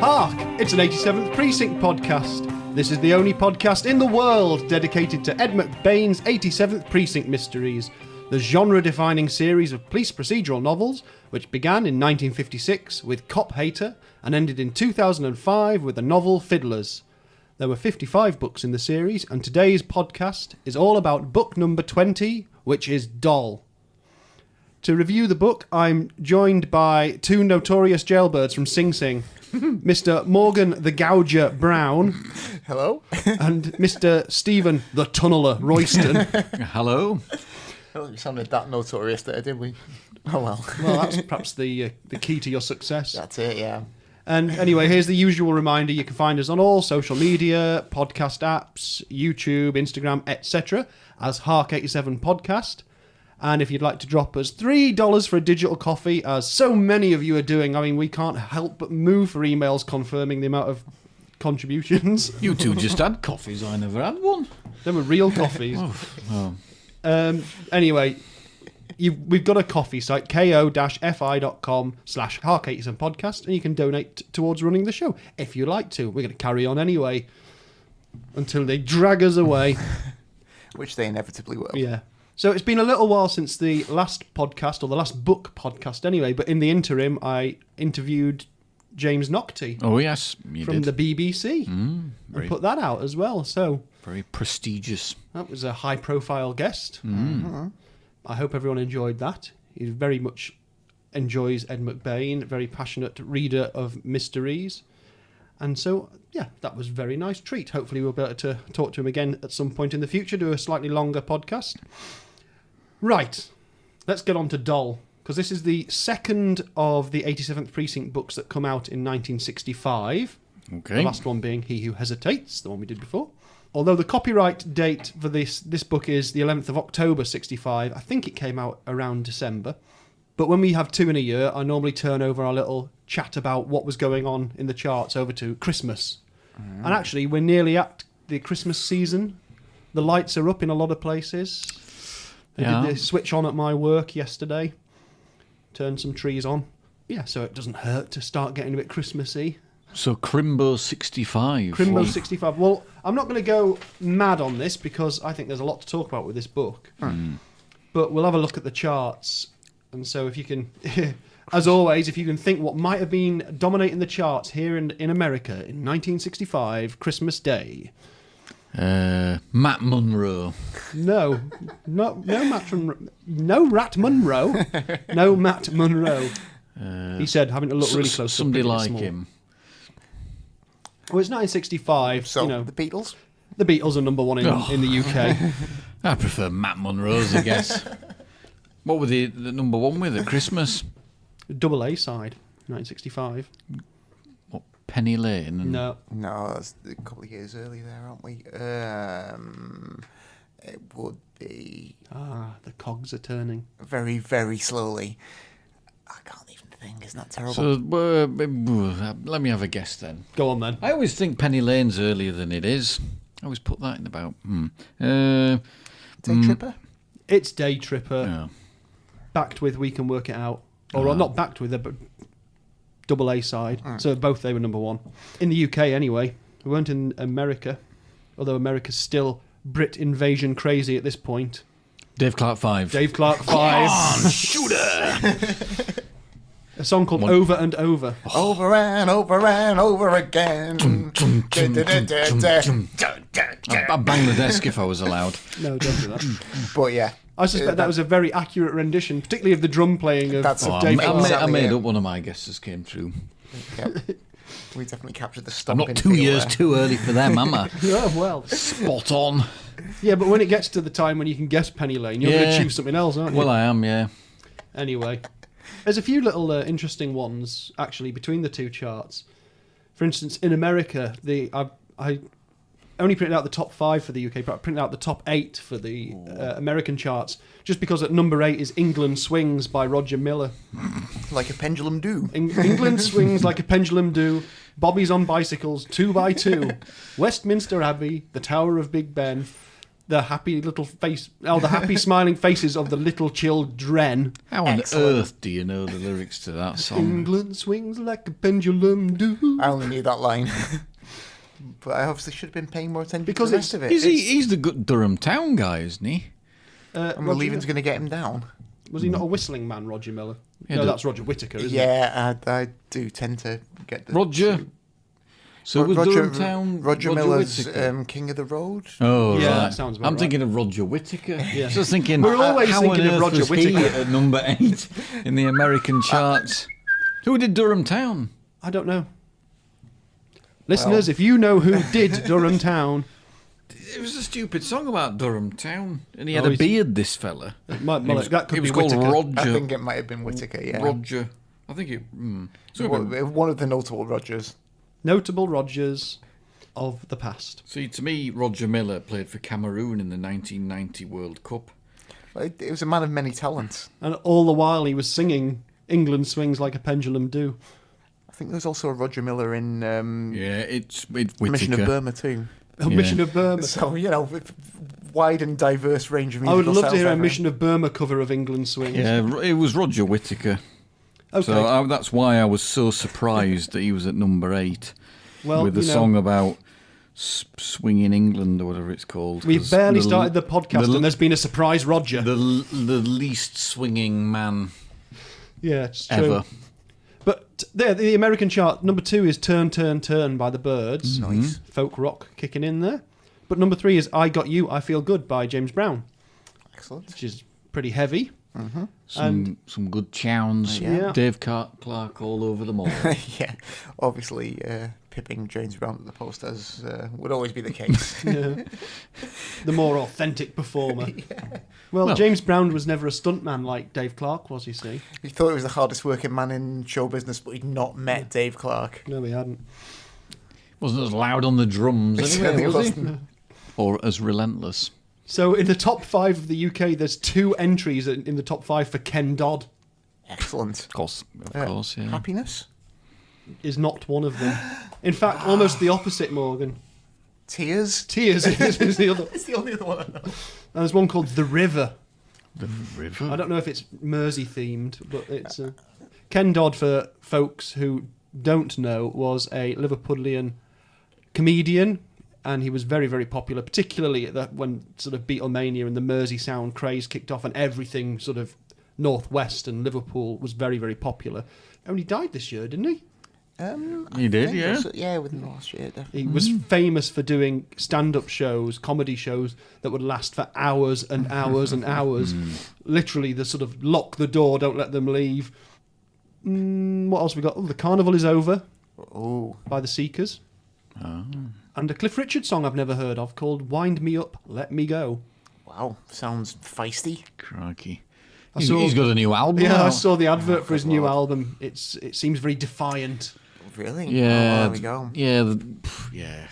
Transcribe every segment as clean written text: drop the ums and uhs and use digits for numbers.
Hark! It's an 87th Precinct podcast. This is the only podcast in the world dedicated to Ed McBain's 87th Precinct mysteries, the genre-defining series of police procedural novels which began in 1956 with Cop Hater and ended in 2005 with the novel Fiddlers. There were 55 books in the series, and today's podcast is all about book number 20, which is Doll. To review the book, I'm joined by two notorious jailbirds from Sing Sing, Mr. Morgan the Gouger Brown. Hello. And Mr. Stephen the Tunneler Royston. Hello. Oh, we sounded that notorious there, did we? Oh well. Well, that's perhaps the key to your success. That's it, yeah. And anyway, here's the usual reminder. You can find us on all social media, podcast apps, YouTube, Instagram, etc. as Hark87 Podcast. And if you'd like to drop us $3 for a digital coffee, as so many of you are doing, I mean, we can't help but move for emails confirming the amount of contributions. You two just had coffees. I never had one. They were real coffees. Oh. Anyway, we've got a coffee site, ko-fi.com/Hark87 Podcast, and you can donate towards running the show if you like to. We're going to carry on anyway until they drag us away. Which they inevitably will. Yeah. So it's been a little while since the last podcast, or the last book podcast anyway, but in the interim, I interviewed James Naughtie. Oh, yes, you from did. the BBC. Very, And put that out as well, so... very prestigious. That was a high-profile guest. Mm-hmm. I hope everyone enjoyed that. He very much enjoys Ed McBain, very passionate reader of mysteries. And so, yeah, that was a very nice treat. Hopefully we'll be able to talk to him again at some point in the future, do a slightly longer podcast. Right, let's get on to Doll, because this is the second of the 87th Precinct books that come out in 1965. Okay. The last one being He Who Hesitates, the one we did before. Although the copyright date for this book is the 11th of October 65, I think it came out around December. But when we have two in a year, I normally turn over our little chat about what was going on in the charts over to Christmas. And actually, we're nearly at the Christmas season. The lights are up in a lot of places. They did the switch on at my work yesterday. Turned some trees on. Yeah, so it doesn't hurt to start getting a bit Christmassy. So Crimbo 65. Crimbo 65. Well, I'm not going to go mad on this because I think there's a lot to talk about with this book. But we'll have a look at the charts. And so if you can, as always, if you can think what might have been dominating the charts here in America in 1965, Christmas Day. Matt Munro. No Matt Munro. No Rat Munro. No Matt Munro. He said, having to look really close. Somebody like him. Well, it's 1965. So, you know, the Beatles? The Beatles are number one in the UK. I prefer Matt Munro's, I guess. What were the number one with at Christmas? Double A side, 1965. What, Penny Lane? And... No, that's a couple of years early there, aren't we? It would be... the cogs are turning. Very, very slowly. I can't even think. Isn't that terrible? So, let me have a guess then. Go on then. I always think Penny Lane's earlier than it is. I always put that in about... Day Tripper? It's Day Tripper. Yeah. Backed with We Can Work It Out. Or not backed with it, but double A side. So both they were number one. In the UK anyway. We weren't in America. Although America's still Brit invasion crazy at this point. Dave Clark 5. Dave Clark 5. Come on, shooter! A song called Over and Over. Over and over and over again. I'd bang the desk if I was allowed. No, don't do that. But yeah. I suspect that was a very accurate rendition, particularly of the drum playing of Dave I Clark. made up one of my guesses came through. Yep. We definitely captured the I'm stomping. not 2 years too early for them, am I? Oh, well. Spot on. Yeah, but when it gets to the time when you can guess Penny Lane, you're going to choose something else, aren't you? Well, I am, yeah. Anyway, there's a few little interesting ones, actually, between the two charts. For instance, in America, I only printed out the top 5 for the UK, but I printed out the top 8 for the American charts, just because at number 8 is England Swings by Roger Miller. Like a pendulum do. England swings like a pendulum do. Bobbies on bicycles, 2 by 2. Westminster Abbey, the Tower of Big Ben. the happy little face, the happy smiling faces of the little children. How on Excellent. earth do you know the lyrics to that song? England swings like a pendulum do. I only knew that line. But I obviously should have been paying more attention Because to the rest of it. He's the good Durham Town guy, isn't he? And Leaving's going to get him down. Was he not a whistling man, Roger Miller? Yeah, No, that's Roger Whittaker, isn't it? Yeah, I do tend to get the... Roger. So was Durham Town Roger Miller's Whittaker? King of the Road. Oh, Yeah, right. that sounds about I'm right. thinking of Roger Whittaker. Yeah. Just thinking, We're always how thinking on of earth Roger was he Whittaker. at number 8 in the American charts? Who did Durham Town? I don't know. Listeners, if you know who did Durham Town, It was a stupid song about Durham Town, and he had Oh, a he's- beard. This fella. that could It be was called Whittaker. Roger. I think it might have been Whittaker, yeah. Roger. I think it. So, One of the notable Rogers. Notable Rogers of the past. see, to me, Roger Miller played for Cameroon in the 1990 World Cup. It was a man of many talents. And all the while he was singing England swings like a pendulum do. I think there's also a Roger Miller in Yeah, it's Whittaker. Mission of Burma too. A Mission of Burma. So, wide and diverse range of I musical would love to styles hear a there. Mission of Burma cover of England swings. Yeah, it was Roger Whittaker. Okay. So that's why I was so surprised that he was at number 8 well, with the you know, song about swinging England or whatever it's called. We've 'Cause barely started the podcast the- and there's been a surprise Roger. the least swinging man Yeah, it's true. ever. But there, the American chart, number 2 is Turn, Turn, Turn by the Byrds. Nice. Folk rock kicking in there. But number 3 is I Got You, I Feel Good by James Brown, Excellent. which is pretty heavy. Some good chowns. Yeah. Dave Clark all over them all. Yeah, obviously pipping James Brown at the post as would always be the case. Yeah. The more authentic performer. Well, James Brown was never a stuntman like Dave Clark was, you see. He thought he was the hardest working man in show business, but he'd not met Dave Clark. No, he hadn't. Wasn't as loud on the drums He anyway, certainly was he? wasn't. Or as relentless. So in the top 5 of the UK, there's 2 entries in the top 5 for Ken Dodd. Excellent. Of course, yeah. Happiness? Is not one of them. In fact, almost the opposite, Morgan. Tears? Tears is the other. It's the only other one I know. And there's one called The River. The river. I don't know if it's Mersey themed, but it's Ken Dodd, for folks who don't know, was a Liverpudlian comedian, and he was very, very popular, particularly when sort of Beatlemania and the Mersey sound craze kicked off, and everything sort of northwest and Liverpool was very, very popular. And he died this year, didn't he? He did, I think yeah. so. Yeah, within the last year, definitely. He was famous for doing stand-up shows, comedy shows that would last for hours and hours and hours. Literally, the sort of lock the door, don't let them leave. What else we got? Oh, The Carnival Is Over Oh, by The Seekers. And a Cliff Richard song I've never heard of called Wind Me Up, Let Me Go. wow. Sounds feisty. Crikey. I He's, saw- he's got a new album Yeah, I out. saw the advert for his good new lord. album. It seems very defiant. Really? Yeah, Oh, there we go. yeah.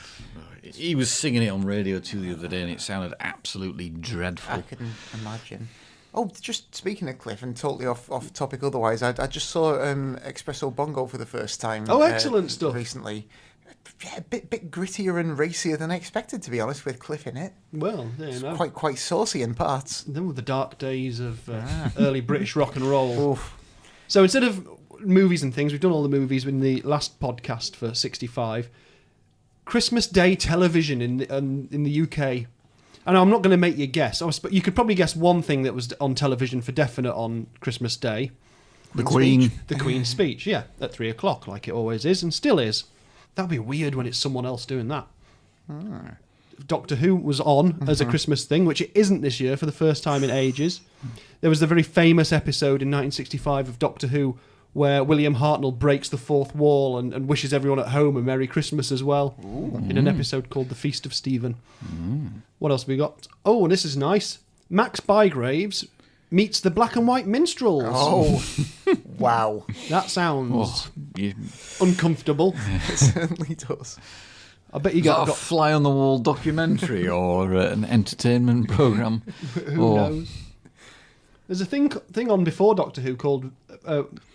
He was singing it on radio too the other day, and it sounded absolutely dreadful. I can imagine. Oh, just speaking of Cliff, and totally off topic otherwise, I just saw Espresso Bongo for the first time. Oh, excellent stuff. Recently. Yeah, a bit grittier and racier than I expected, to be honest, with Cliff in it. Well, there you know. Quite saucy in parts. Them were the dark days of early British rock and roll. Oof. So instead of movies and things, we've done all the movies in the last podcast for 65. Christmas Day television in the UK. And I'm not going to make you guess. But you could probably guess one thing that was on television for definite on Christmas Day. The Queen. The Queen's speech, yeah, at 3 o'clock, like it always is, and still is. That'd be weird when it's someone else doing that. Doctor Who was on as a Christmas thing, which it isn't this year for the first time in ages. There was the very famous episode in 1965 of Doctor Who where William Hartnell breaks the fourth wall and wishes everyone at home a Merry Christmas as well, in an episode called The Feast of Stephen. What else have we got? Oh, and this is nice. Max Bygraves meets the Black and White Minstrels. Oh, wow. That sounds Oh, yeah. uncomfortable. It certainly does. I bet you Is that got a fly-on-the-wall documentary or an entertainment programme? who knows. There's a thing on before Doctor Who called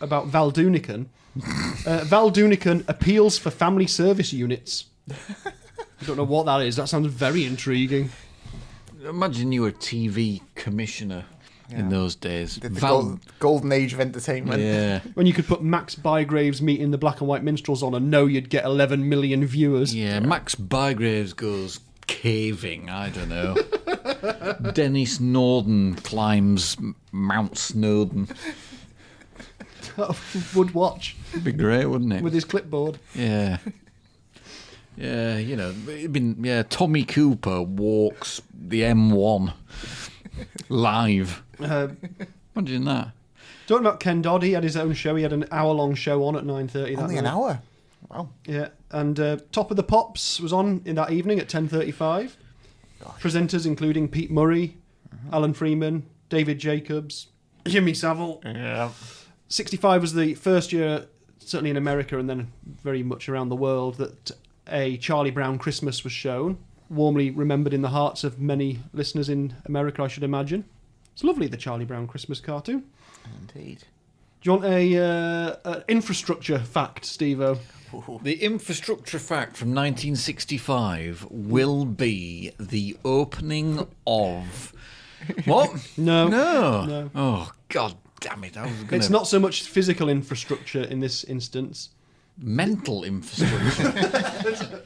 about Val Doonican. Val Doonican appeals for family service units. I don't know what that is. That sounds very intriguing. Imagine you were a TV commissioner in those days. The golden age of entertainment. Yeah. When you could put Max Bygraves meeting the Black and White Minstrels on and know you'd get 11 million viewers. Yeah, Max Bygraves goes caving, I don't know. Dennis Norden climbs Mount Snowdon. Would watch It'd be great, wouldn't it? with his clipboard. Yeah. Yeah, it'd been, Tommy Cooper walks the M1 live. Imagine that. Talking about Ken Dodd, he had his own show. He had an hour-long show on at 9:30. Only an hour? Wow. Yeah, and Top of the Pops was on in that evening at 10:35. Presenters including Pete Murray, Alan Freeman, David Jacobs, Jimmy Savile. Yeah. 65 was the first year, certainly in America and then very much around the world, that a Charlie Brown Christmas was shown. Warmly remembered in the hearts of many listeners in America, I should imagine. It's lovely, the Charlie Brown Christmas cartoon. Indeed. Do you want an infrastructure fact, Steve-O? The infrastructure fact from 1965 will be the opening of... What? No. No. Oh, God damn it. I was gonna... It's not so much physical infrastructure in this instance. Mental infrastructure.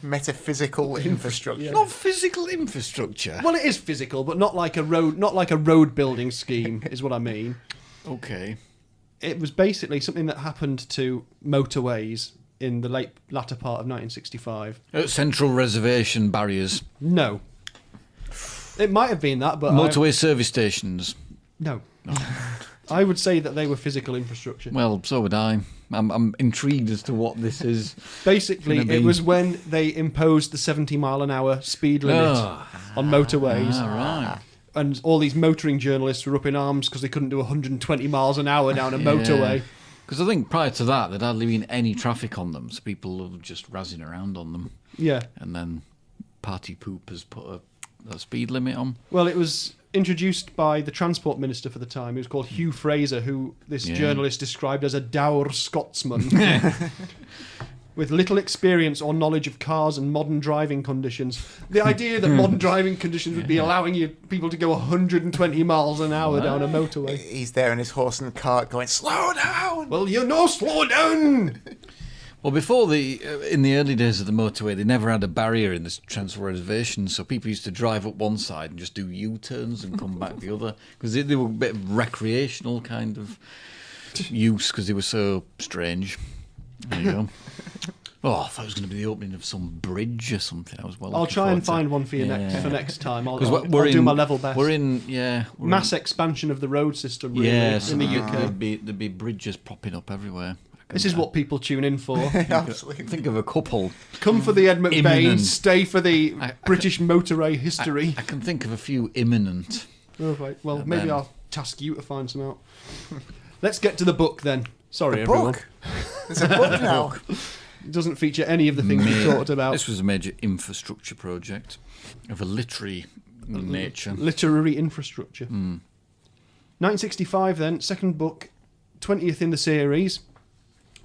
Metaphysical infrastructure. Not physical infrastructure. Well, it is physical, but not like a road building scheme, is what I mean. Okay. It was basically something that happened to motorways in the latter part of 1965. Central reservation barriers. No. It might have been that, but... Motorway service stations. No. I would say that they were physical infrastructure. Well, so would I. I'm intrigued as to what this is. Basically, it was when they imposed the 70-mile-an-hour speed limit on motorways. Right. And all these motoring journalists were up in arms because they couldn't do 120 miles an hour down a motorway. Because I think prior to that, there'd hardly been any traffic on them, so people were just razzing around on them. Yeah. And then party poopers put a speed limit on. Well, it was introduced by the transport minister for the time. He was called Hugh Fraser, who this journalist described as a dour Scotsman with little experience or knowledge of cars and modern driving conditions. The idea that modern driving conditions would be allowing people to go 120 miles an hour down a motorway. He's there in his horse and cart going, slow down! Well, you know, slow down! Well, before in the early days of the motorway, they never had a barrier in the Central Reservation, so people used to drive up one side and just do U-turns and come back the other, because they were a bit of recreational kind of use, because they were so strange. There you go. Oh, I thought it was going to be the opening of some bridge or something. I was I'll try and find one for you next time. I'll do my level best. We're in, mass expansion of the road system, really, in the UK. There'd be bridges popping up everywhere. This is what people tune in for. Absolutely. Think of a couple. Come for the Ed McBain, Imminent. stay for the British motorway history. I can think of a few imminent. Oh, right. Well, maybe I'll task you to find some out. Let's get to the book then. Sorry, everyone. Book? There's a book now. It doesn't feature any of the things we talked about. This was a major infrastructure project of a literary nature. Literary infrastructure. 1965 then, second book, 20th in the series.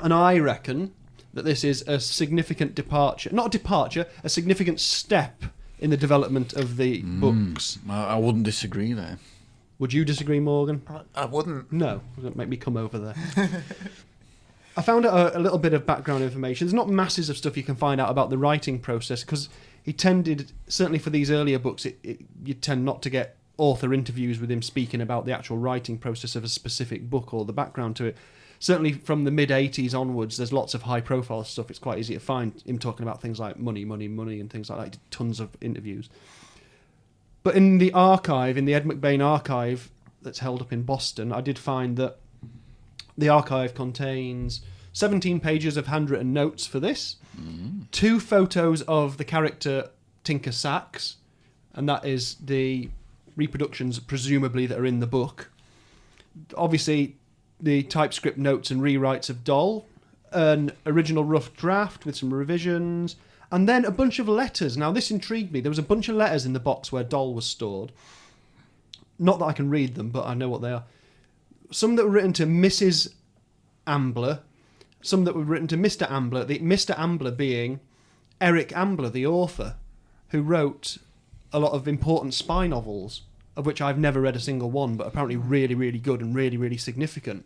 And I reckon that this is a significant departure. Not a departure, a significant step in the development of the books. I wouldn't disagree there. Would you disagree, Morgan? I wouldn't. No, don't make me come over there. I found out a little bit of background information. There's not masses of stuff you can find out about the writing process, because he tended, certainly for these earlier books, you tend not to get author interviews with him speaking about the actual writing process of a specific book or the background to it. Certainly from the mid-80s onwards, there's lots of high-profile stuff. It's quite easy to find him talking about things like money, and things like that. He did tons of interviews. But in the archive, in the Ed McBain archive that's held up in Boston, I did find that the archive contains 17 pages of handwritten notes for this, 2 photos of the character Tinker Sacks, and that is the reproductions, presumably, that are in the book. Obviously, the typescript notes and rewrites of Doll, an original rough draft with some revisions, and then a bunch of letters. Now, this intrigued me. There was a bunch of letters in the box where Doll was stored. Not that I can read them, but I know what they are. Some that were written to Mrs. Ambler, some that were written to Mr. Ambler, the Mr. Ambler being Eric Ambler, the author, who wrote a lot of important spy novels, of which I've never read a single one, but apparently really, really good and really, really significant.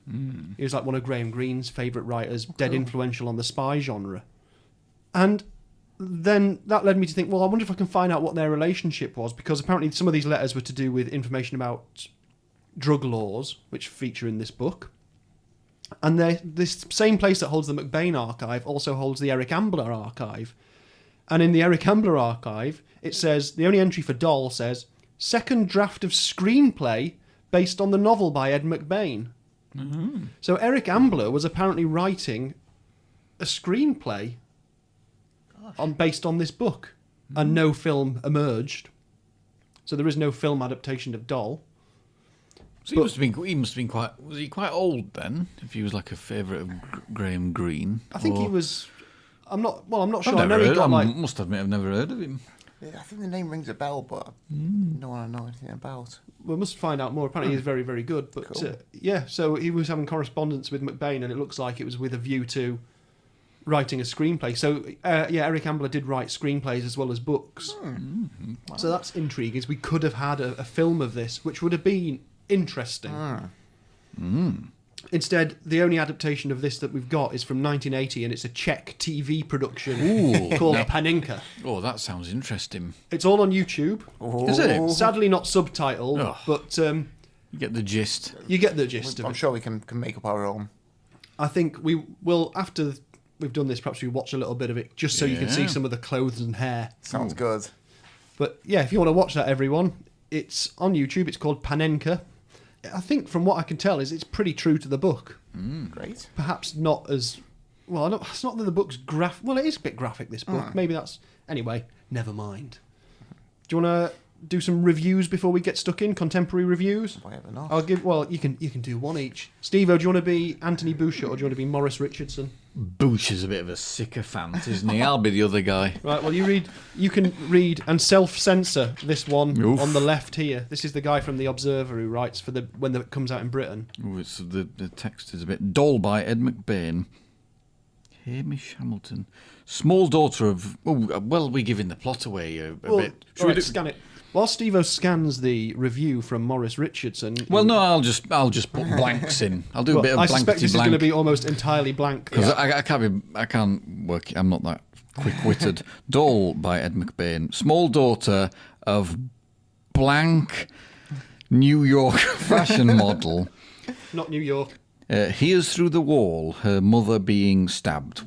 He was like one of Graham Greene's favourite writers, dead influential on the spy genre. And then that led me to think, well, I wonder if I can find out what their relationship was, because apparently some of these letters were to do with information about drug laws, which feature in this book. And this same place that holds the McBain archive also holds the Eric Ambler archive. And in the Eric Ambler archive, it says, the only entry for Doll says, second draft of screenplay based on the novel by Ed McBain. Mm-hmm. So Eric Ambler was apparently writing a screenplay based on this book, and no film emerged. So there is no film adaptation of Doll. So he must have been quite. Was he quite old then? If he was like a favourite of Graham Greene, I think he was. I'm not sure. I know he got must admit, I've never heard of him. Yeah, I think the name rings a bell, but no one I know anything about. We must find out more. Apparently, he's very, very good. But Cool. Yeah, so he was having correspondence with McBain, and it looks like it was with a view to writing a screenplay. So Eric Ambler did write screenplays as well as books. Wow. So that's intriguing. We could have had a film of this, which would have been interesting. Instead, the only adaptation of this that we've got is from 1980, and it's a Czech TV production called Panenka. Oh, that sounds interesting. It's all on YouTube. Is it? Sadly not subtitled, but You get the gist. you get the gist of I'm it. sure we can make up our own. I think we will, after we've done this, perhaps we watch a little bit of it, just so you can see Yeah. some of the clothes and hair. Sounds good. But yeah, if you want to watch that, everyone, it's on YouTube. It's called Panenka. I think from what I can tell is it's pretty true to the book. Great. Perhaps not as... Well, it's not that the book's graphic. Well, it is a bit graphic, this book. Maybe that's... Anyway, never mind. Do you want to do some reviews before we get stuck in? Contemporary reviews? Why ever not? I'll give... Well, you can do one each. Steve-O, do you want to be Anthony Boucher or do you want to be Maurice Richardson? Boosh is a bit of a sycophant, isn't he? I'll be the other guy. Right, well, you can read and self-censor this one Oof. on the left here. This is the guy from The Observer who writes for when it comes out in Britain. Oh, it's the text is a bit dull by Ed McBain. Hamish Hamilton. Small daughter of... Oh, well, we're giving the plot away a bit. Should we scan it? While Steve-O scans the review from Maurice Richardson... Well, no, I'll just put blanks in. I'll do a bit of I blankety suspect this is blank. going to be almost entirely blank. Because I can't work. I'm not that quick-witted. Doll by Ed McBain. Small daughter of blank New York fashion model. Not New York. Hears through the wall her mother being stabbed.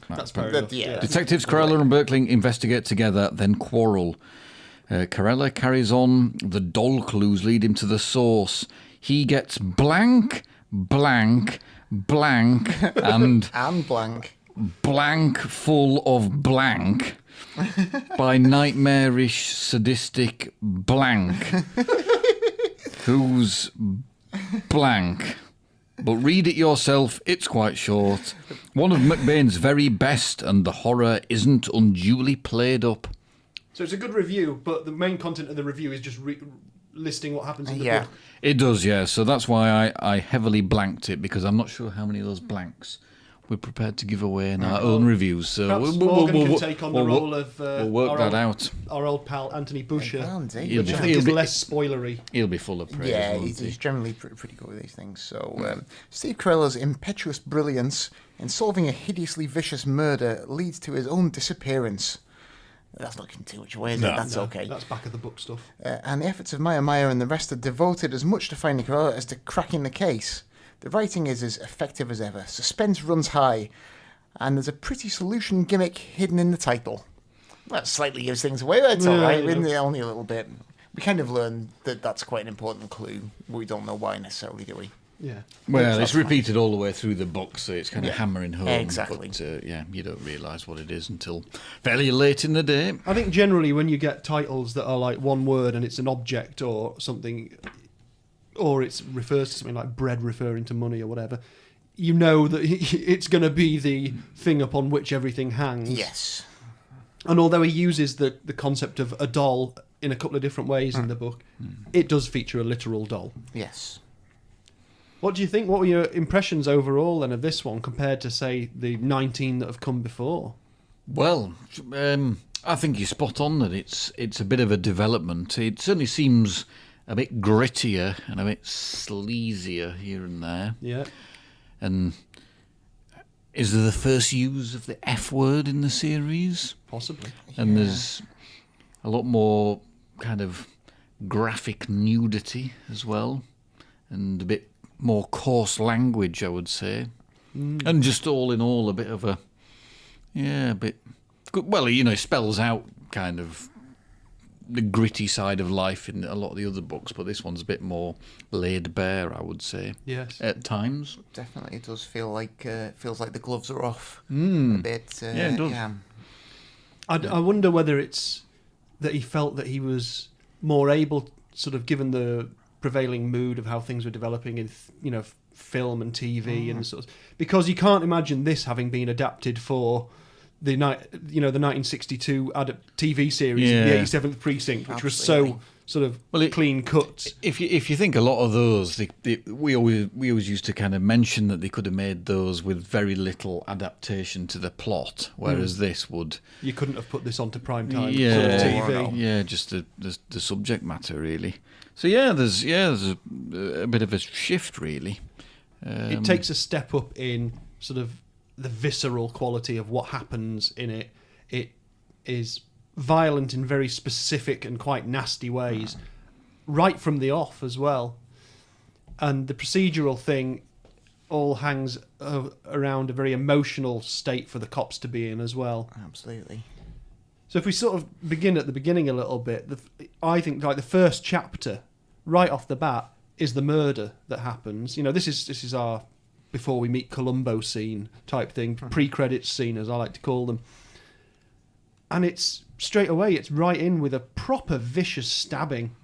That's fair enough. yeah. Detectives Carella and Berkling investigate together, then quarrel. Carella carries on. The doll clues lead him to the source. He gets blank, blank, blank, and blank. blank full of blank by nightmarish, sadistic blank, who's blank. But read it yourself, it's quite short. One of McBain's very best, and the horror isn't unduly played up. So it's a good review, but the main content of the review is just listing what happens in the book. It does, yeah. So that's why I heavily blanked it, because I'm not sure how many of those blanks we're prepared to give away in our own reviews. So Perhaps Morgan can take on the role of we'll work that out. Our old pal Anthony Boucher, He'll which be- I think he'll is be- less spoilery. He'll be full of praise. Yeah, won't he's he? generally pretty good with these things. So, Steve Carella's impetuous brilliance in solving a hideously vicious murder leads to his own disappearance. That's not giving too much away, is it? That's okay. That's back of the book stuff. And the efforts of Meyer and the rest are devoted as much to finding Carella as to cracking the case. The writing is as effective as ever. Suspense runs high. And there's a pretty solution gimmick hidden in the title. That slightly gives things away, but it's all right. Only a little bit. We kind of learned that that's quite an important clue. We don't know why necessarily, do we? Yeah. Well, it's repeated all the way through the book, so it's kind of hammering home. Exactly. But, you don't realise what it is until fairly late in the day. I think generally when you get titles that are like one word and it's an object or something, or it refers to something like bread referring to money or whatever, you know that it's going to be the thing upon which everything hangs. Yes. And although he uses the concept of a doll in a couple of different ways in the book, it does feature a literal doll. Yes. What do you think? What were your impressions overall then of this one compared to, say, the 19 that have come before? Well, I think you're spot on that it's a bit of a development. It certainly seems a bit grittier and a bit sleazier here and there. Yeah. And is there the first use of the F word in the series? Possibly. And there's a lot more kind of graphic nudity as well, and a bit more coarse language, I would say. And just all in all, a bit of a bit good. Well, it spells out kind of the gritty side of life in a lot of the other books, but this one's a bit more laid bare, I would say. Yes. At times. Definitely, it does feel like the gloves are off a bit. Yeah, it does. Yeah. I wonder whether it's that he felt that he was more able, sort of given the prevailing mood of how things were developing in, film and TV and sort of, because you can't imagine this having been adapted for the 1962 TV series, Yeah. the 87th Precinct, which was so sort of clean cut. If you think a lot of those, we always used to kind of mention that they could have made those with very little adaptation to the plot, whereas this would. You couldn't have put this onto prime time TV. TV. Yeah, just the subject matter really. So there's a bit of a shift really. It takes a step up in sort of the visceral quality of what happens in it. It is violent in very specific and quite nasty ways, right from the off as well. And the procedural thing all hangs around a very emotional state for the cops to be in as well. Absolutely. So if we sort of begin at the beginning a little bit, I think like the first chapter, right off the bat, is the murder that happens. This is our before we meet Columbo scene type thing, pre-credits scene as I like to call them. And it's straight away, it's right in with a proper vicious stabbing.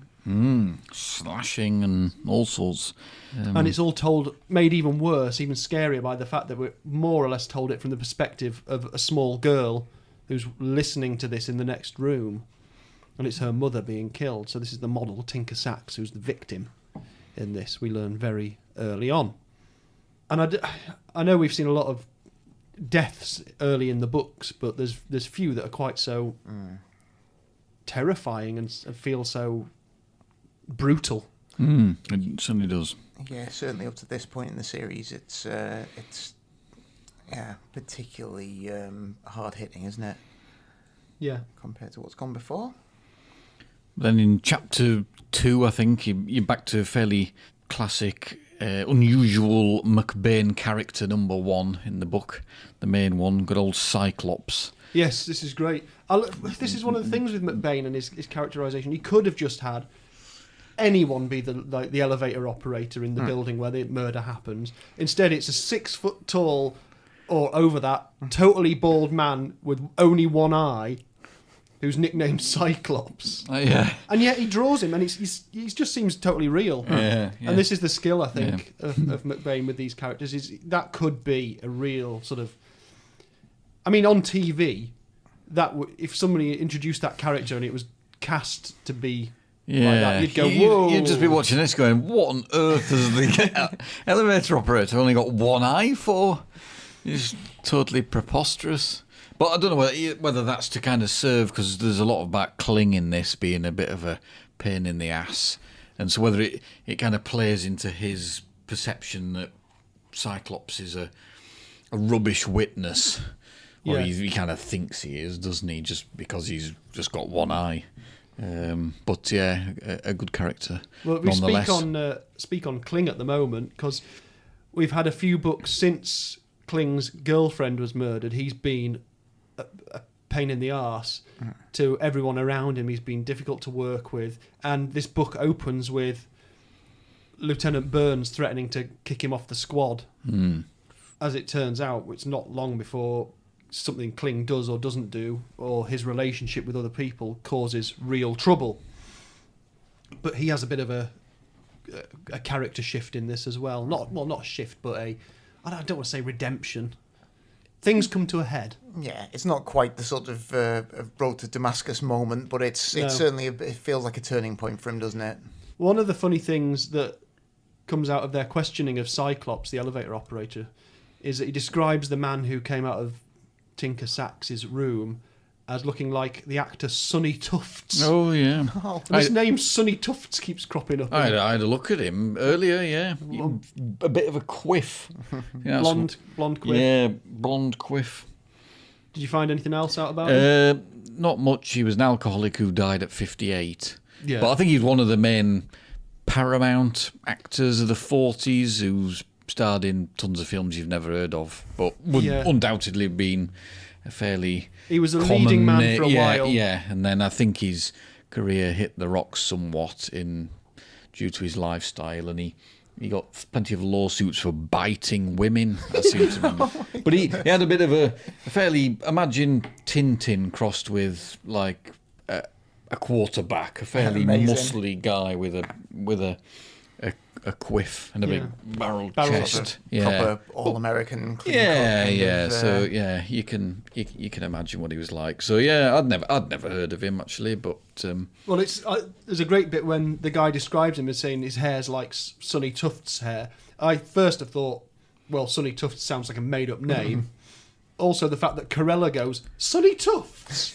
Slashing and all sorts. And it's all made even worse, even scarier by the fact that we're more or less told it from the perspective of a small girl who's listening to this in the next room. And it's her mother being killed. So this is the model, Tinker Sachs, who's the victim in this. We learn very early on. And I know we've seen a lot of deaths early in the books, but there's few that are quite so terrifying and feel so brutal. It certainly does. Yeah, certainly up to this point in the series, it's particularly hard hitting, isn't it? Yeah. Compared to what's gone before. Then in chapter 2, I think you're back to a fairly classic. Unusual McBain character number 1 in the book, the main one, good old Cyclops. Yes, this is great. This is one of the things with McBain and his characterisation. He could have just had anyone be the elevator operator in the building where the murder happens. Instead, it's a 6 foot tall, or over that, totally bald man with only one eye, who's nicknamed Cyclops. Yeah. And yet he draws him, and he just seems totally real. Yeah. And this is the skill, I think, of McBain with these characters. Is that could be a real sort of. I mean, on TV, if somebody introduced that character and it was cast to be like that, you'd go, whoa. You'd just be watching this going, what on earth has the elevator operator only got one eye for? It's totally preposterous. But I don't know whether that's to kind of serve, because there's a lot about Kling in this being a bit of a pain in the ass. And so whether it kind of plays into his perception that Cyclops is a rubbish witness. Or he kind of thinks he is, doesn't he? Just because he's just got one eye. But yeah, a good character. Well, we speak on Kling at the moment, because we've had a few books since Kling's girlfriend was murdered. He's been a pain in the arse to everyone around him. He's been difficult to work with, and this book opens with Lieutenant Burns threatening to kick him off the squad. As it turns out, it's not long before something Kling does or doesn't do, or his relationship with other people causes real trouble. But he has a bit of a character shift in this as well. Not a shift, but I don't want to say redemption. Things come to a head. Yeah, it's not quite the sort of road to Damascus moment, but it's certainly it feels like a turning point for him, doesn't it? One of the funny things that comes out of their questioning of Cyclops, the elevator operator, is that he describes the man who came out of Tinker Sachs's room as looking like the actor Sonny Tufts. Oh, yeah. Oh, And this name Sonny Tufts keeps cropping up. I had a look at him earlier, yeah. A bit of a quiff. Yeah, blonde quiff. Yeah, blonde quiff. Did you find anything else out about him? Not much. He was an alcoholic who died at 58. Yeah. But I think he's one of the main Paramount actors of the 40s who's starred in tons of films you've never heard of, but would undoubtedly have been a fairly He was a common leading man for a while. Yeah, and then I think his career hit the rocks somewhat due to his lifestyle, and he got plenty of lawsuits for biting women. That seems to be. But he had a bit of a fairly, imagine Tintin crossed with like a quarterback, a fairly muscly guy with a quiff and a big barrel chest. Proper all-American. So you can imagine what he was like. So yeah, I'd never heard of him actually, but well, it's there's a great bit when the guy describes him as saying his hair's like Sonny Tufts' hair. I first have thought, well, Sonny Tufts sounds like a made-up name. Also, the fact that Corella goes Sonny Tufts,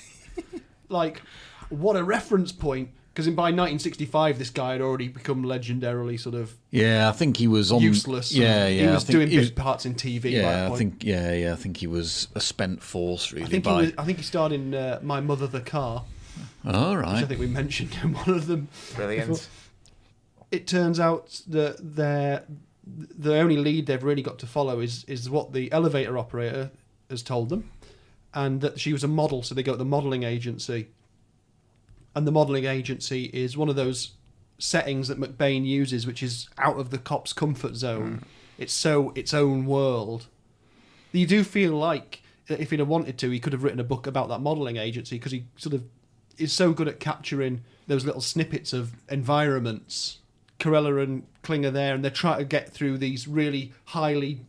like, what a reference point. Because by 1965, this guy had already become legendarily sort of I think he was useless. He was doing bit parts in TV. I think he was a spent force really. I think he starred in My Mother the Car. All right. Which I think we mentioned in one of them. Brilliant. Before. It turns out that the only lead they've really got to follow is what the elevator operator has told them, and that she was a model, so they go to the modelling agency. And the modelling agency is one of those settings that McBain uses, which is out of the cop's comfort zone. It's so its own world. You do feel like if he'd have wanted to, he could have written a book about that modelling agency, because he sort of is so good at capturing those little snippets of environments. Corella and Kling are there, and they're trying to get through these really highly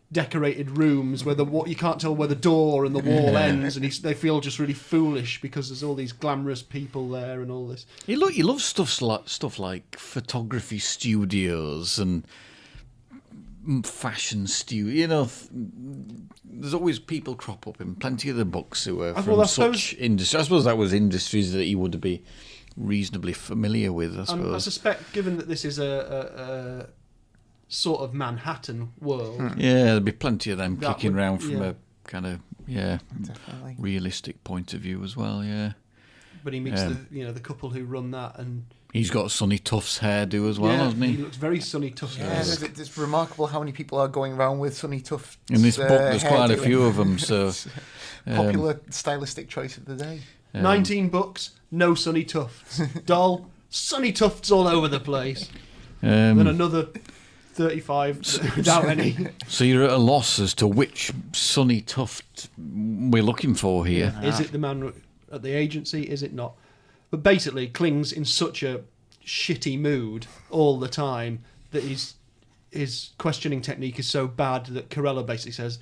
decorated rooms where you can't tell where the door and the wall ends, and they feel just really foolish because there's all these glamorous people there and all this. He loves stuff like photography studios and fashion studio. There's always people crop up in plenty of the books who are from such industries. I suppose that was industries that he would be reasonably familiar with. I suppose. I suspect, given that this is a sort of Manhattan world. Yeah, there'd be plenty of them kicking around from a kind of definitely realistic point of view as well. Yeah, but he meets the couple who run that, and he's got Sonny Tuft's hairdo as well, hasn't he? He looks very Sonny Tuft. Yeah, it's remarkable how many people are going around with Sonny Tuft. In this book, there's quite a few of them. So popular stylistic choice of the day. 19 books, no Sonny Tufts. Doll, Sonny Tufts all over the place. Then another 35 without any. So you're at a loss as to which Sonny Tuft we're looking for here. Is it the man at the agency? Is it not? But basically, Kling's in such a shitty mood all the time that his questioning technique is so bad that Corella basically says,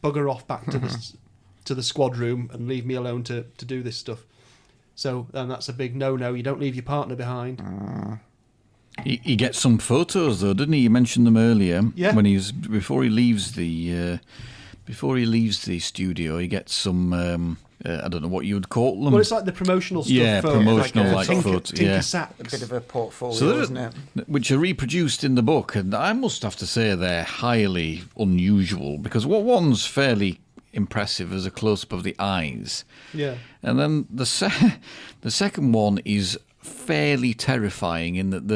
"Bugger off back to the squad room and leave me alone to do this stuff." So then that's a big no-no. You don't leave your partner behind. He gets some photos though, didn't he? You mentioned them earlier. Yeah. When before he leaves the studio, he gets some. I don't know what you would call them. Well, it's like the promotional stuff. Yeah, promotional photos. Tinker Sacks. A bit of a portfolio, isn't it? Which are reproduced in the book, and I must have to say they're highly unusual, because what one's fairly impressive as a close-up of the eyes. Yeah. And then the second one is fairly terrifying in that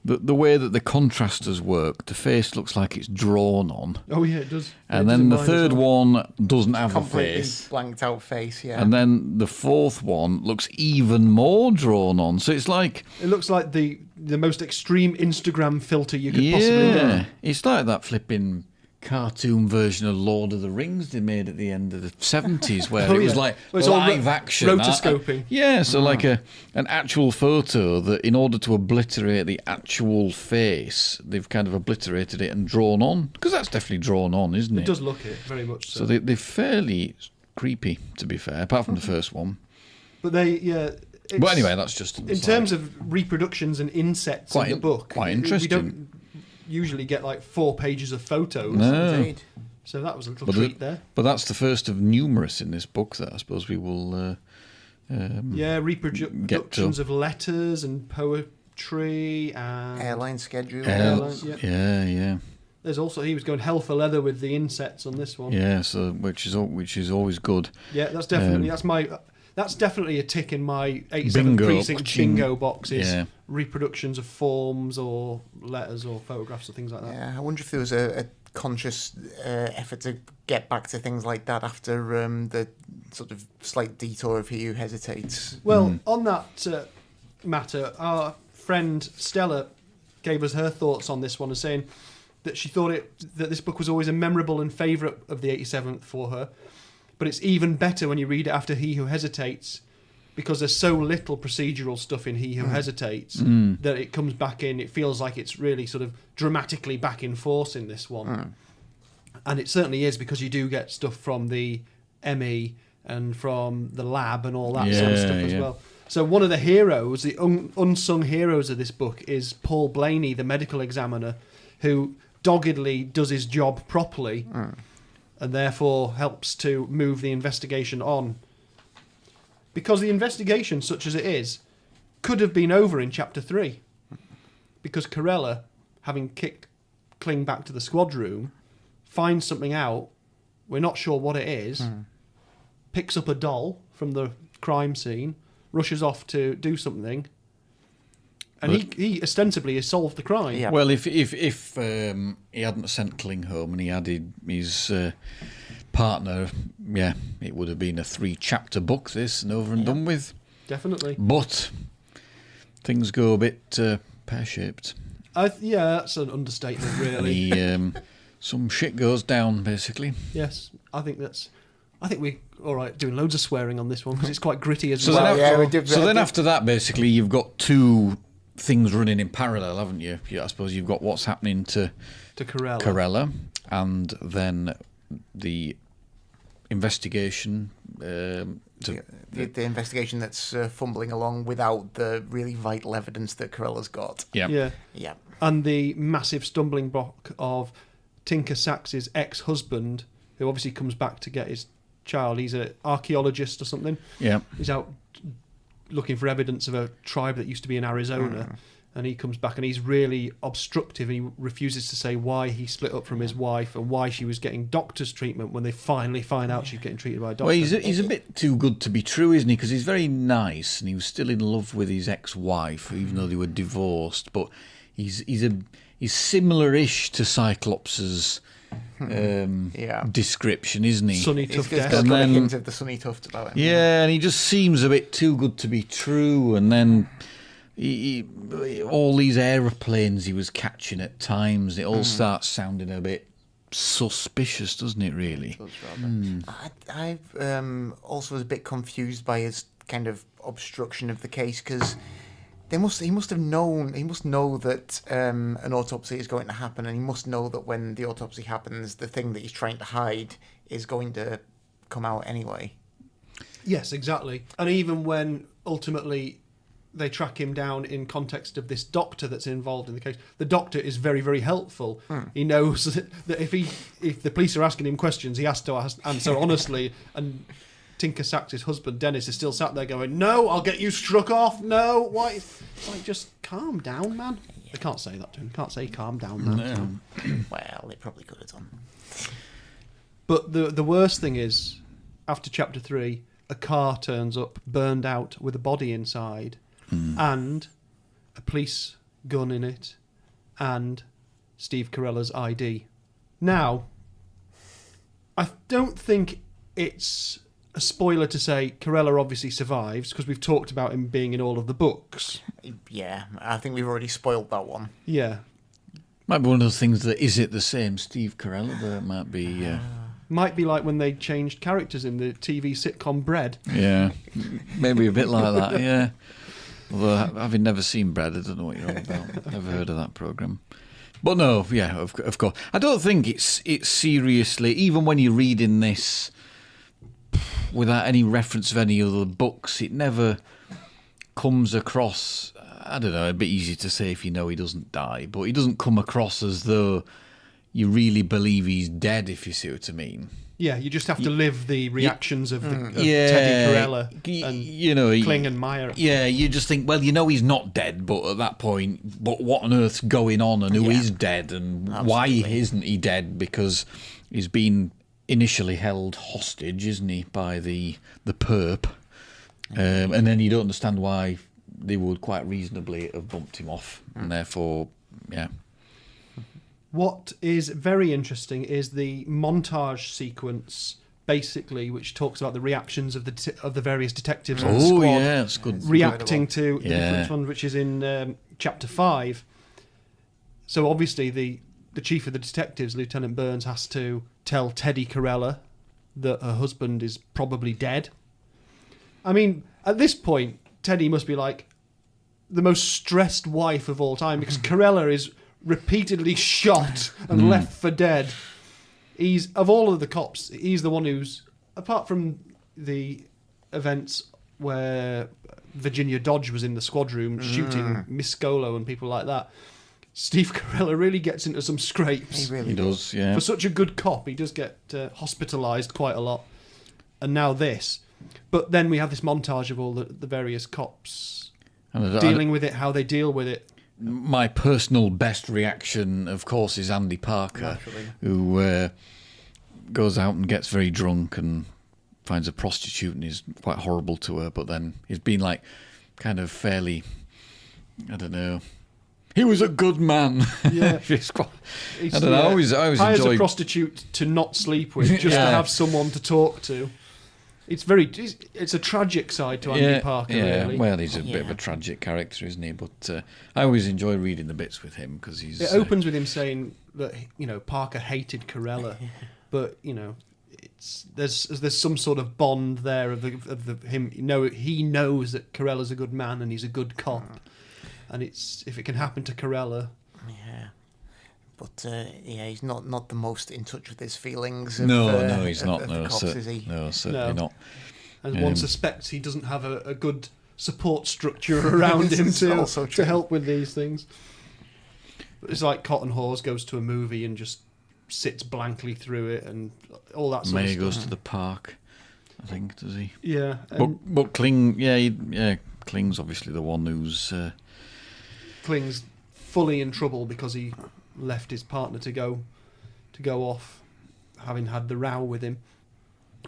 the way that the contrasters work, the face looks like it's drawn on. Oh yeah, it does. And then the third one doesn't have a face. Blanked out face, yeah. And then the fourth one looks even more drawn on. So it's like... It looks like the most extreme Instagram filter you could possibly do. It's like that flipping cartoon version of Lord of the Rings they made at the end of the 70s, where it was like live action rotoscoping. So like an actual photo that, in order to obliterate the actual face, they've kind of obliterated it and drawn on, because that's definitely drawn on, isn't it? It does look it very much so. So they're fairly creepy, to be fair, apart from the first one. But but anyway, that's just in terms of reproductions and insets in the book. Quite interesting. We don't usually get like 4 pages of photos. No. Indeed. So that was a little treat there. But that's the first of numerous in this book that I suppose we will. Reproductions of letters and poetry and Airline schedule. Yeah. There's also he was going hell for leather with the insets on this one. Yeah, so which is always good. Yeah, that's definitely that's definitely a tick in my 87 Precinct bingo boxes. Reproductions of forms or letters or photographs or things like that. Yeah, I wonder if there was a conscious effort to get back to things like that after the sort of slight detour of He Who Hesitates. Well, on that matter, our friend Stella gave us her thoughts on this one, and saying that she thought that this book was always a memorable and favourite of the 87th for her, but it's even better when you read it after He Who Hesitates, because there's so little procedural stuff in He Who Hesitates that it comes back in. It feels like it's really sort of dramatically back in force in this one. And it certainly is, because you do get stuff from the ME and from the lab and all that sort of stuff as well. So one of the heroes, the unsung heroes of this book, is Paul Blaney, the medical examiner, who doggedly does his job properly and therefore helps to move the investigation on. Because the investigation, such as it is, could have been over in Chapter 3. Because Corella, having kicked Kling back to the squad room, finds something out, we're not sure what it is, picks up a doll from the crime scene, rushes off to do something, and he ostensibly has solved the crime. Yeah. Well, if he hadn't sent Kling home and he added his partner, it would have been a 3-chapter book, this, and over and done with. Definitely. But things go a bit pear-shaped. That's an understatement, really. Some shit goes down, basically. Yes, I think we're all right doing loads of swearing on this one, because it's quite gritty as well. Then after that, basically, you've got two things running in parallel, haven't you? I suppose you've got what's happening to Corella, and then the investigation. The investigation that's fumbling along without the really vital evidence that Corella's got. Yeah. And the massive stumbling block of Tinker Sax's ex-husband, who obviously comes back to get his child. He's an archaeologist or something. Yeah. He's out looking for evidence of a tribe that used to be in Arizona. And he comes back and he's really obstructive, and he refuses to say why he split up from his wife and why she was getting doctor's treatment when they finally find out she's getting treated by a doctor. Well, he's a bit too good to be true, isn't he? Because he's very nice and he was still in love with his ex-wife, even though they were divorced. But he's similar-ish to Cyclops's description, isn't he? Sunny tough desk. He's got a hint of the sunny tuft about him. Yeah, and he just seems a bit too good to be true. And then all these aeroplanes he was catching at times, it all starts sounding a bit suspicious, doesn't it, really? I also was a bit confused by his kind of obstruction of the case, because he must know that an autopsy is going to happen, and he must know that when the autopsy happens, the thing that he's trying to hide is going to come out anyway. Yes, exactly. And even when ultimately they track him down in context of this doctor that's involved in the case, the doctor is very, very helpful. He knows that if the police are asking him questions, he has to answer honestly. And Tinker Sax's husband, Dennis, is still sat there going, "No, I'll get you struck off. No, why?" It's like, just calm down, man. They can't say that to him. Can't say calm down, man. No. Well, they probably could have done. But the worst thing is, after Chapter 3, a car turns up, burned out, with a body inside, and a police gun in it, and Steve Carella's ID. Now, I don't think it's a spoiler to say Corella obviously survives, because we've talked about him being in all of the books. Yeah, I think we've already spoiled that one. Yeah. Might be one of those things that, is it the same Steve Carella? But it might be... Might be like when they changed characters in the TV sitcom Bread. Yeah, maybe a bit like that, yeah. Although, having never seen Bread, I don't know what you're on about. Never heard of that programme. But no, yeah, of course. I don't think it's seriously, even when you're reading this without any reference of any other books, it never comes across, I don't know, a bit easy to say if you know he doesn't die, but he doesn't come across as though you really believe he's dead, if you see what I mean. Yeah, you just have to live the reactions of Teddy Corella and you know, Kling and Meyer. Yeah, you just think, well, you know he's not dead, but at that point, but what on earth's going on, and who is dead, and why isn't he dead? Because he's been initially held hostage, isn't he, by the perp, and then you don't understand why they would quite reasonably have bumped him off, and therefore, yeah. What is very interesting is the montage sequence, basically, which talks about the reactions of the various detectives on the squad. Oh, yeah, it's good. Reacting to the different one, which is in chapter 5. So obviously the chief of the detectives, Lieutenant Burns, has to tell Teddy Corella that her husband is probably dead. I mean, at this point, Teddy must be like the most stressed wife of all time, because Corella is repeatedly shot and left for dead. He's, of all of the cops, he's the one who's, apart from the events where Virginia Dodge was in the squad room shooting Miss Scolo and people like that, Steve Corella really gets into some scrapes. He really does, yeah. For such a good cop, he does get hospitalised quite a lot. And now this. But then we have this montage of all the various cops dealing with it, how they deal with it. My personal best reaction, of course, is Andy Parker, who goes out and gets very drunk and finds a prostitute and is quite horrible to her, but then he's been like kind of fairly, I don't know, he was a good man. Yeah. I don't know, I always hires enjoy a prostitute to not sleep with, just to have someone to talk to. It's a tragic side to Andy Parker, really. Well, he's a bit of a tragic character, isn't he? But I always enjoy reading the bits with him because he's. It opens with him saying that Parker hated Corella, but there's some sort of bond there of him. He knows that Corella's a good man and he's a good cop, and if it can happen to Corella. Yeah. But he's not the most in touch with his feelings. No, he's not. No, cops, is he? No, certainly not. And one suspects he doesn't have a good support structure around him to help with these things. It's like Cotton Hawes goes to a movie and just sits blankly through it and all that sort of stuff. May goes to the park, I think, does he? Yeah. But Kling, Kling's obviously the one who's... Kling's fully in trouble because he left his partner to go off, having had the row with him,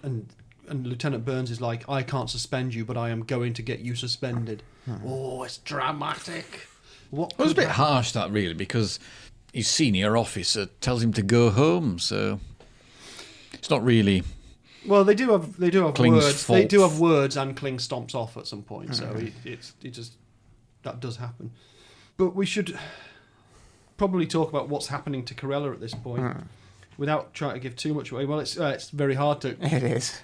and Lieutenant Burns is like, I can't suspend you, but I am going to get you suspended. Oh, it's dramatic. It was a bit harsh, that, really, because his senior officer tells him to go home, so it's not really. Well, they do have Kling's words. fault. They do have words, and Kling stomps off at some point, so that does happen. But we should probably talk about what's happening to Corella at this point, without trying to give too much away. Well, it's very hard to. It is.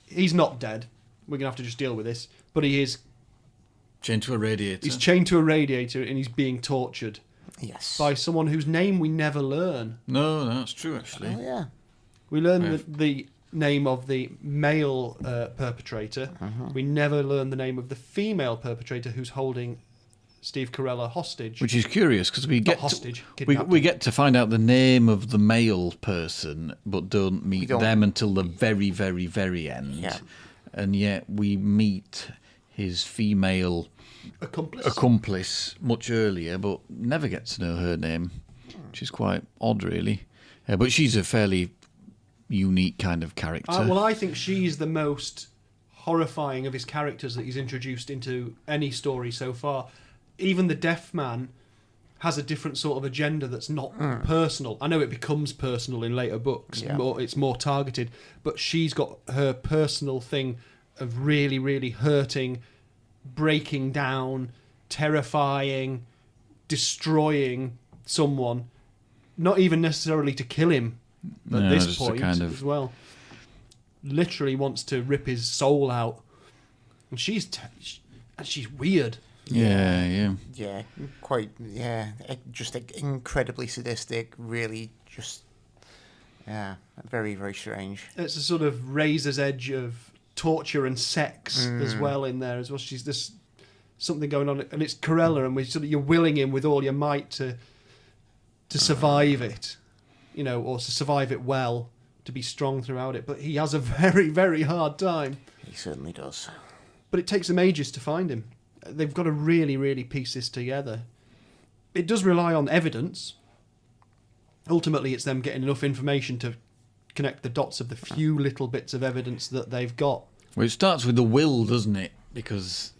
He's not dead. We're gonna have to just deal with this. But he is chained to a radiator. He's chained to a radiator, and he's being tortured. Yes. By someone whose name we never learn. No, that's true, actually. Oh, yeah. We learn the name of the male perpetrator. We never learn the name of the female perpetrator who's holding Steve Corella hostage. Which is curious because we get we get to find out the name of the male person, but don't meet them until the very, very, very end. Yeah. And yet we meet his female accomplice much earlier, but never get to know her name, which is quite odd, really. But she's a fairly unique kind of character. Well, I think she's the most horrifying of his characters that he's introduced into any story so far. Even the deaf man has a different sort of agenda that's not personal. I know it becomes personal in later books. Yeah. It's more targeted. But she's got her personal thing of really, really hurting, breaking down, terrifying, destroying someone. Not even necessarily to kill him at this point as well. Literally wants to rip his soul out. And she's weird. Yeah. Just incredibly sadistic, really very, very strange. It's a sort of razor's edge of torture and sex as well in there as well. There's something going on, and it's Corella, and you're willing him with all your might to survive it. or to survive it well, to be strong throughout it. But he has a very, very hard time. He certainly does. But it takes them ages to find him. They've got to really, really piece this together. It does rely on evidence. Ultimately, it's them getting enough information to connect the dots of the few little bits of evidence that they've got. Well, it starts with the will, doesn't it? Because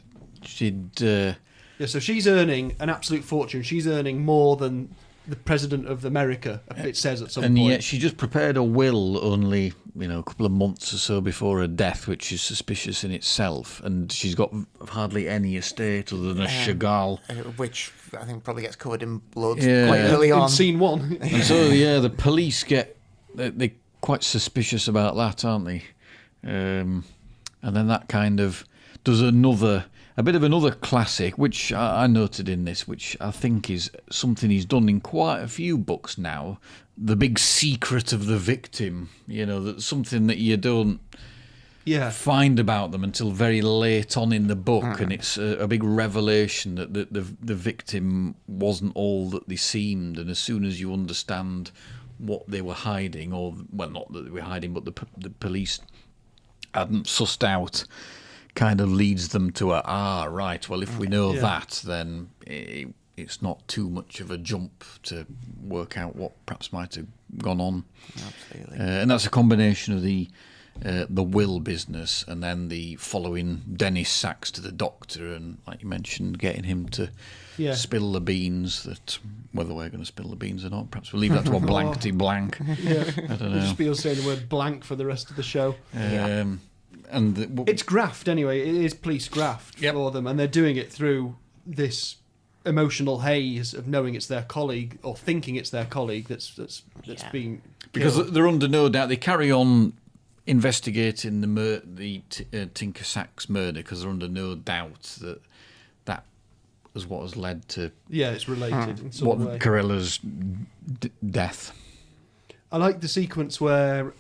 she'd... Yeah, so she's earning an absolute fortune. She's earning more than the President of America, it says at some point. And yet she just prepared a will only, a couple of months or so before her death, which is suspicious in itself. And she's got hardly any estate other than a Chagall. Which I think probably gets covered in blood quite early on. In scene 1. And so, the police they're quite suspicious about that, aren't they? And then that kind of does a bit of another classic, which I noted in this, which I think is something he's done in quite a few books now. The big secret of the victim, that's something that you don't find about them until very late on in the book, and it's a big revelation that the victim wasn't all that they seemed, and as soon as you understand what they were hiding, not that they were hiding, but the police hadn't sussed out, kind of leads them to right, well, if we know that, then it's not too much of a jump to work out what perhaps might have gone on. Absolutely. And that's a combination of the will business and then the following Dennis Sachs to the doctor and, like you mentioned, getting him to spill the beans, that whether we're going to spill the beans or not, perhaps we'll leave that to a blankety blank. Yeah. I don't know. Just be us saying the word blank for the rest of the show. It's graft anyway. It is police graft for them, and they're doing it through this emotional haze of knowing it's their colleague or thinking it's their colleague that's being killed. Because they're under no doubt. They carry on investigating the Tinker Sachs murder because they're under no doubt that was what has led to it's related in some way. Corella's death. I like the sequence where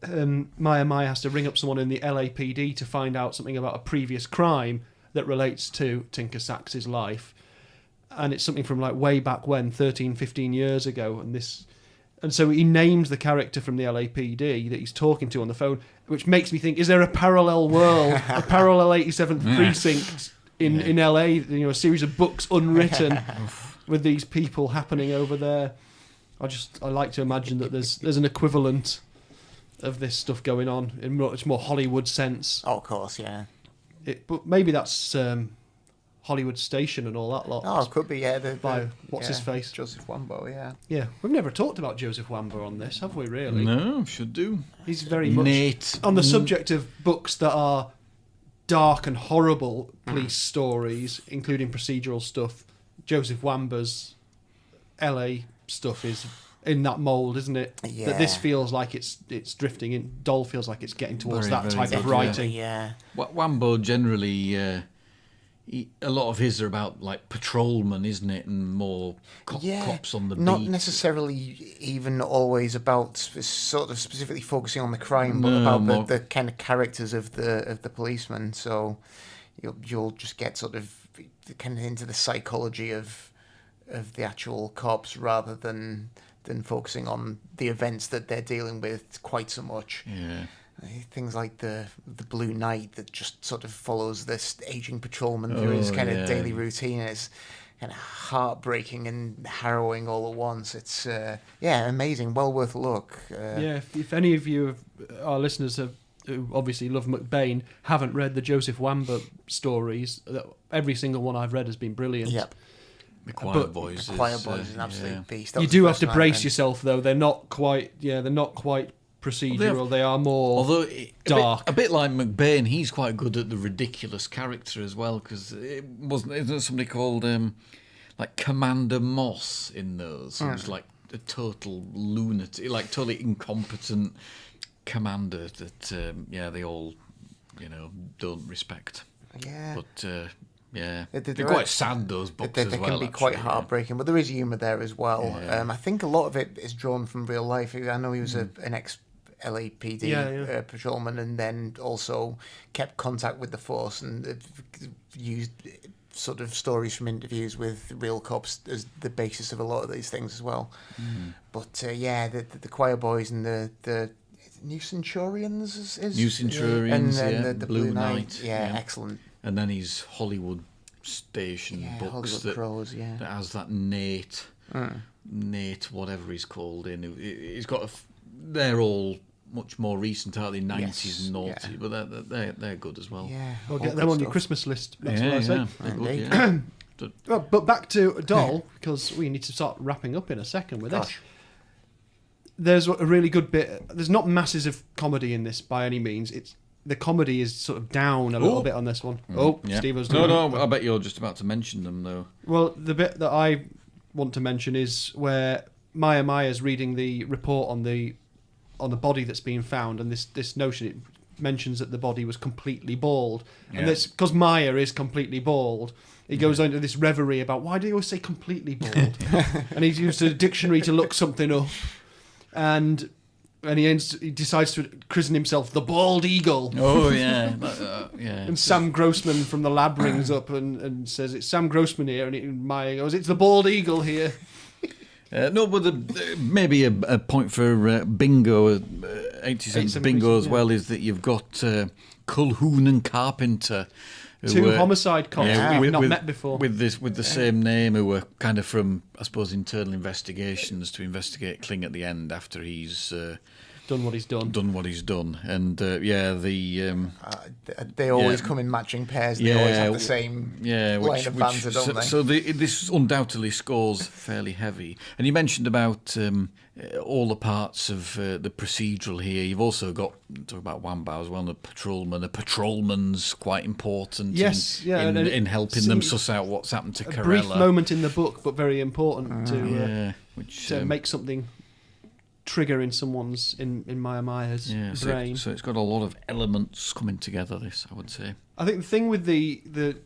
Maya has to ring up someone in the LAPD to find out something about a previous crime that relates to Tinker Sachs's life, and it's something from like way back when, 13, 15 years ago, and so he names the character from the LAPD that he's talking to on the phone, which makes me think, is there a parallel world, a parallel 87th precinct in LA, a series of books unwritten with these people happening over there? I like to imagine that there's an equivalent of this stuff going on in much more Hollywood sense. Oh, of course, yeah. But maybe that's Hollywood Station and all that lot. Oh, it could be, yeah. What's his face? Joseph Wambaugh, yeah. Yeah, we've never talked about Joseph Wambaugh on this, have we, really? No, should do. He's very much on the subject of books that are dark and horrible police stories, including procedural stuff. Joseph Wambaugh's LA stuff is in that mould, isn't it? Yeah. That this feels like it's drifting in. Dole feels like it's getting towards that type of writing. Yeah. Wambaugh generally, a lot of his are about like patrolmen, isn't it, and more cops on the beat. Not necessarily even always about sort of specifically focusing on the crime, but about the kind of characters of the policemen. So you'll just get sort of kind of into the psychology of the actual cops rather than focusing on the events that they're dealing with quite so much. Yeah. Things like the Blue Knight that just sort of follows this aging patrolman through his kind of daily routine. It's kind of heartbreaking and harrowing all at once. It's amazing, well worth a look. If any of you, our listeners, who obviously love McBain, haven't read the Joseph Wambaugh stories, every single one I've read has been brilliant. Yep. The Choir Boys is an absolute beast. You do have to brace yourself, though. They're not quite procedural. They are more dark. A bit like McBain, he's quite good at the ridiculous character as well, because isn't there somebody called like Commander Moss in those? Who's like a total lunatic, like totally incompetent commander that they all don't respect. Yeah. But they're quite sad, those books as well. They can be quite heartbreaking, but there is humour there as well. Yeah. I think a lot of it is drawn from real life. I know he was an ex-LAPD patrolman, and then also kept contact with the force and used sort of stories from interviews with real cops as the basis of a lot of these things as well. But the choir boys and the New Centurions is New Centurions, and the Blue Knight. yeah. Excellent. And then his Hollywood station books Hollywood that, Crows, that has that Nate, whatever he's called in. He's got they're all much more recent, aren't they? 90s and naughty, but they're good as well. Yeah, Well, get them on your Christmas list. That's what I say. They're good, Indeed. yeah. Well, but back to Doll, because we need to start wrapping up in a second with this. There's a really good bit. There's not masses of comedy in this by any means. The comedy is sort of down a little bit on this one. Steve was doing No, I bet you're just about to mention them though. Well, the bit that I want to mention is where Maya's reading the report on the body that's been found, and this notion, it mentions that the body was completely bald, and that's because Maya is completely bald. He goes into this reverie about why do you always say completely bald, and he's used a dictionary to look something up, and he decides to christen himself the Bald Eagle. Oh yeah, yeah. And Sam Grossman from the lab rings up and says, "It's Sam Grossman here," and Maya goes, "It's the Bald Eagle here." No, but maybe a point for bingo, 87 bingo as well, is that you've got Culhoun and Carpenter. Two homicide cops we've not met before. With the same name, who were kind of from, I suppose, internal investigations to investigate Kling at the end after he's done what he's done. And they always come in matching pairs. They always have the same line of banter, don't they? So this undoubtedly scores fairly heavy. And you mentioned about all the parts of the procedural here. You've also got, talk about Wambaugh as well, the patrolman. The patrolman's quite important in helping them suss out what's happened to Corella. A brief moment in the book, but very important to make something trigger in someone's in Maya's brain. So it's got a lot of elements coming together, this, I would say. I think the thing with the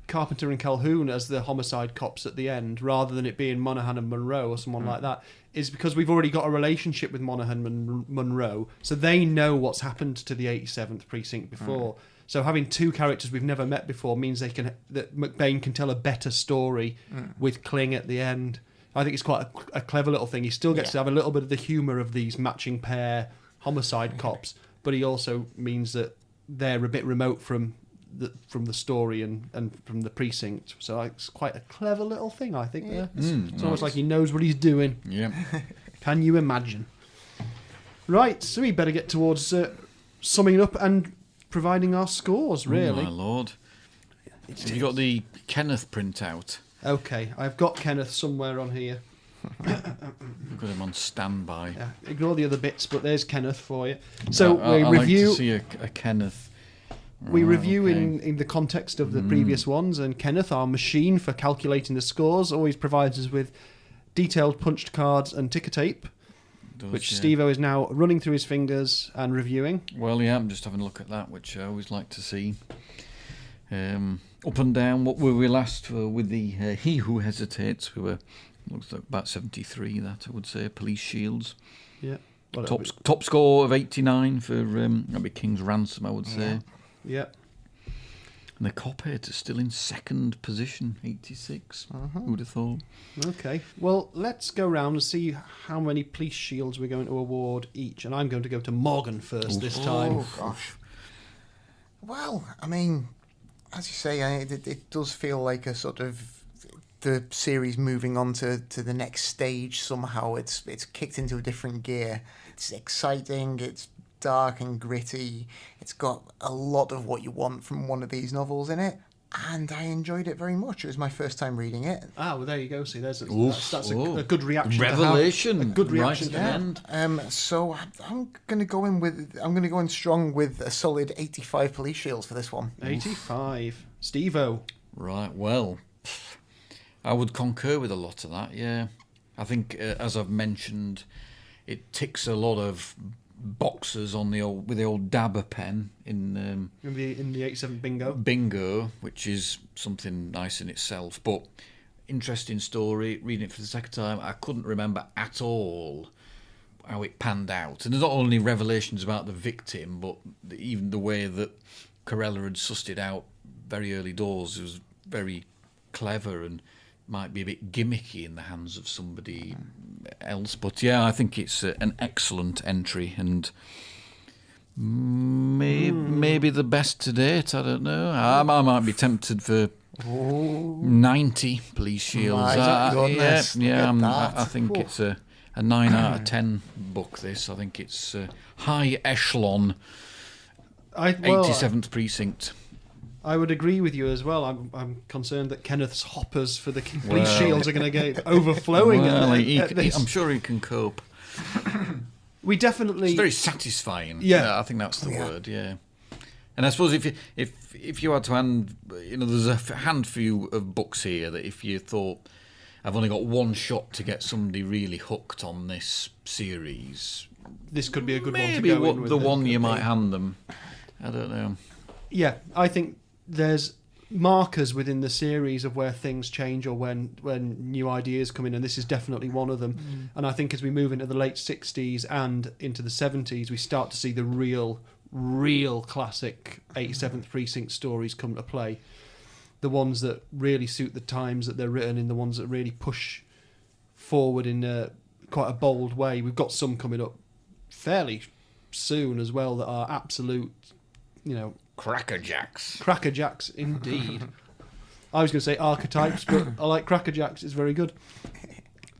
Carpenter and Calhoun as the homicide cops at the end, rather than it being Monaghan and Monroe or someone like that, is because we've already got a relationship with Monaghan and Monroe, so they know what's happened to the 87th Precinct before. So having two characters we've never met before means that McBain can tell a better story with Kling at the end. I think it's quite a clever little thing. He still gets to have a little bit of the humour of these matching pair homicide cops, but he also means that they're a bit remote from the story and from the precinct. So it's quite a clever little thing, I think. There. It's almost like he knows what he's doing. Yeah. Can you imagine? Right, so we better get towards summing up and providing our scores, really. Oh, my lord. Have you got the Kenneth printout? Okay, I've got Kenneth somewhere on here. I've got him on standby. Yeah, ignore the other bits, but there's Kenneth for you. So I review. like to see a Kenneth. We review in the context of the previous ones, and Kenneth, our machine for calculating the scores, always provides us with detailed punched cards and ticker tape, which Steve-O is now running through his fingers and reviewing. Well, yeah, I'm just having a look at that, which I always like to see. Up and down, what were we last with the He Who Hesitates? We were, looks like about 73, that I would say, Police Shields. Yeah. Well, top score of 89 for, that'd be King's Ransom, I would say. Yeah. And the Cophead is still in second position, 86. Who'd have thought? Okay. Well, let's go round and see how many Police Shields we're going to award each. And I'm going to go to Morgan first this time. Oh, gosh. Well, I mean, as you say, it does feel like a sort of the series moving on to the next stage somehow. It's kicked into a different gear. It's exciting, it's dark and gritty. It's got a lot of what you want from one of these novels in it, and I enjoyed it very much. It was my first time reading it. Ah, well, there you go. See, that's a good reaction. Revelation. A good reaction right at the end. So I'm going to go in strong with a solid 85 Police Shields for this one. 85. Steve-O. Right, well, I would concur with a lot of that, yeah. I think, as I've mentioned, it ticks a lot of boxes on with the old dabber pen in the 87 bingo, which is something nice in itself. But interesting story. Reading it for the second time, I couldn't remember at all how it panned out. And there's not only revelations about the victim, but even the way that Corella had sussed it out very early doors. It was very clever and might be a bit gimmicky in the hands of somebody else. But yeah, I think it's an excellent entry and maybe the best to date. I don't know. I might be tempted for 90 police shields. My goodness, I think it's a 9 out of 10 book. This, I think it's high echelon. 87th Precinct. I would agree with you as well. I'm concerned that Kenneth's hoppers for the police shields are going to get overflowing. I'm sure he can cope. We definitely. It's very satisfying. Yeah, I think that's the word. Yeah. And I suppose if you had to hand, there's a handful of books here that if you thought I've only got one shot to get somebody really hooked on this series, this could be a good one to maybe go in with. The one you might hand them. I don't know. Yeah, I think there's markers within the series of where things change or when new ideas come in, and this is definitely one of them. And I think as we move into the late 60s and into the 70s, we start to see the real classic 87th Precinct stories come to play. The ones that really suit the times that they're written in, the ones that really push forward in quite a bold way. We've got some coming up fairly soon as well that are absolute, Crackerjacks, indeed. I was going to say archetypes, but I like Crackerjacks. It's very good.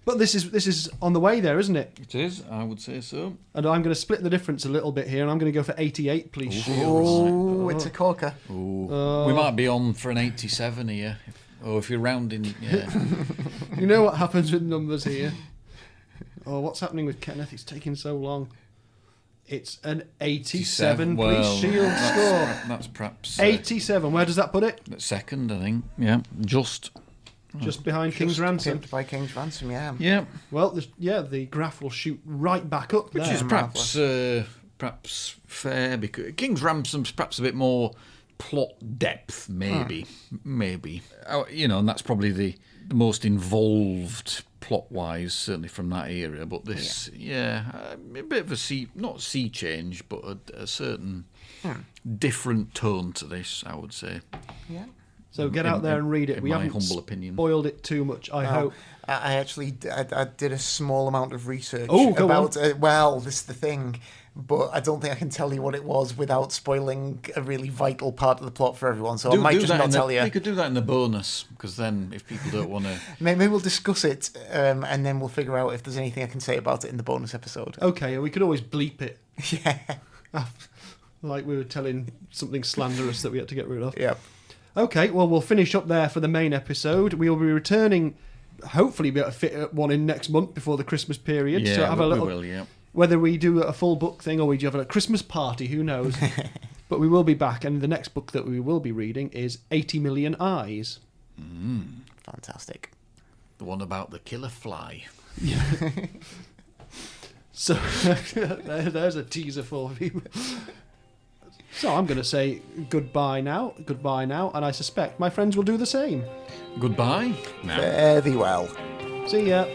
But this is on the way there, isn't it? It is, I would say so. And I'm going to split the difference a little bit here, and I'm going to go for 88 police shields. Oh, it's a corker. We might be on for an 87 here. Or if you're rounding, yeah. You know what happens with numbers here? Oh, what's happening with Kenneth? It's taking so long. It's an 87 police shield score. That's perhaps 87. Where does that put it? Second, I think. Yeah, just behind King's Ransom. Tipped by King's Ransom, yeah. Yeah. Well, the graph will shoot right back up there. Which is perhaps fair, because King's Ransom's perhaps a bit more plot depth, maybe. And that's probably the most involved plot-wise, certainly from that era. But this, a bit of not sea change, but a certain different tone to this, I would say. Yeah. So get out there and read it. In We my haven't humble opinion. spoiled it too much, I hope. I actually I did a small amount of research go about this is the thing, but I don't think I can tell you what it was without spoiling a really vital part of the plot for everyone. So I might just not tell you. We could do that in the bonus, because then if people don't want to... Maybe we'll discuss it, and then we'll figure out if there's anything I can say about it in the bonus episode. Okay, we could always bleep it. Yeah. Like we were telling something slanderous that we had to get rid of. Yeah. Okay, well, we'll finish up there for the main episode. We will be returning, hopefully be able to fit one in next month before the Christmas period. Yeah, so have we will, yeah. Whether we do a full book thing or we do have a Christmas party, who knows? But we will be back, and the next book that we will be reading is 80 Million Eyes. Fantastic. The one about the killer fly. Yeah. So there's a teaser for you. So I'm going to say goodbye now, and I suspect my friends will do the same. Goodbye. Very well. See ya.